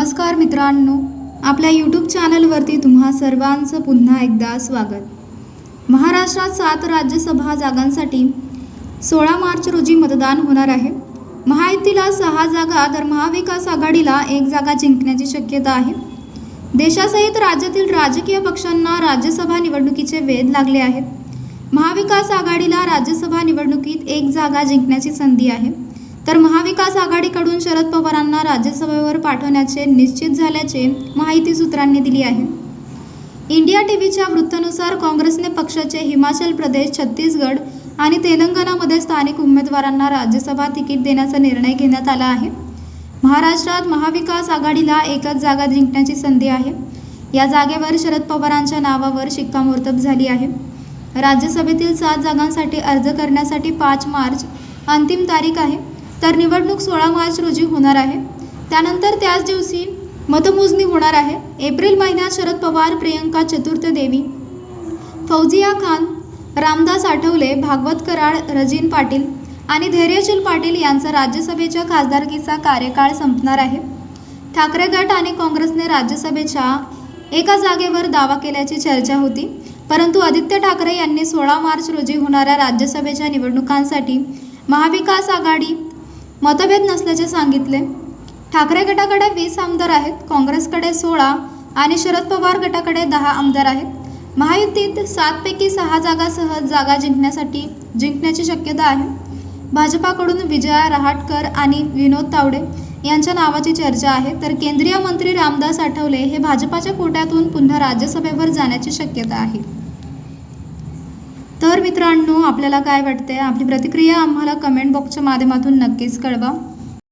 नमस्कार मित्रांनो, आपल्या यूट्यूब चॅनलवरती तुम्हा सर्वांचं पुन्हा एकदा स्वागत. महाराष्ट्रात 7 राज्यसभा जागांसाठी 16 मार्च रोजी मतदान होणार आहे. महायुतीला 6 जागा तर महाविकास आघाडीला 1 जागा जिंकण्याची शक्यता आहे. देशासहित राज्यातील राजकीय पक्षांना राज्यसभा निवडणुकीचे वेध लागले आहेत. महाविकास आघाडीला राज्यसभा निवडणुकीत 1 जागा जिंकण्याची संधी आहे, तर महाविकास आघाडीकडून शरद पवारांना राज्यसभेवर पाठवण्याचे निश्चित झाल्याचे माहिती सूत्रांनी दिली आहे. इंडिया टीव्हीच्या वृत्तानुसार काँग्रेसने पक्षाचे हिमाचल प्रदेश, छत्तीसगड आणि तेलंगणामध्ये स्थानिक उमेदवारांना राज्यसभा तिकीट देण्याचा निर्णय घेण्यात आला आहे. महाराष्ट्रात महाविकास आघाडीला 1च जागा जिंकण्याची संधी आहे. या जागेवर शरद पवारांच्या नावावर शिक्कामोर्तब झाली आहे. राज्यसभेतील 7 जागांसाठी अर्ज करण्यासाठी 5 मार्च अंतिम तारीख आहे, तर निवडणूक 16 मार्च रोजी होणार आहे. त्यानंतर त्याच दिवशी मतमोजणी होणार आहे. एप्रिल महिन्यात शरद पवार, प्रियंका चतुर्थदेवी, फौजिया खान, रामदास आठवले, भागवत कराड, रजीन पाटील आणि धैर्यशील पाटील यांचा राज्यसभेच्या खासदारकीचा कार्यकाळ संपणार आहे. ठाकरे गट आणि काँग्रेसने राज्यसभेच्या एका जागेवर दावा केल्याची चर्चा होती, परंतु आदित्य ठाकरे यांनी 16 मार्च रोजी होणाऱ्या राज्यसभेच्या निवडणुकांसाठी महाविकास आघाडी मतभेद नसल्याचे सांगितले. ठाकरे गटाकडे 20 आमदार आहेत, काँग्रेसकडे 16 आणि शरद पवार गटाकडे 10 आमदार आहेत. महायुतीत 7 पैकी 6 जागा सहज जागा जिंकण्याची शक्यता आहे. भाजपाकडून विजया रहाटकर आणि विनोद तावडे यांच्या नावाची चर्चा आहे, तर केंद्रीय मंत्री रामदास आठवले हे भाजपाच्या कोट्यातून पुन्हा राज्यसभेवर जाण्याची शक्यता आहे. तर मित्रांनो, आपल्याला काय वाटते? आपली प्रतिक्रिया आम्हाला कमेंट बॉक्सच्या माध्यमातून नक्कीच कळवा.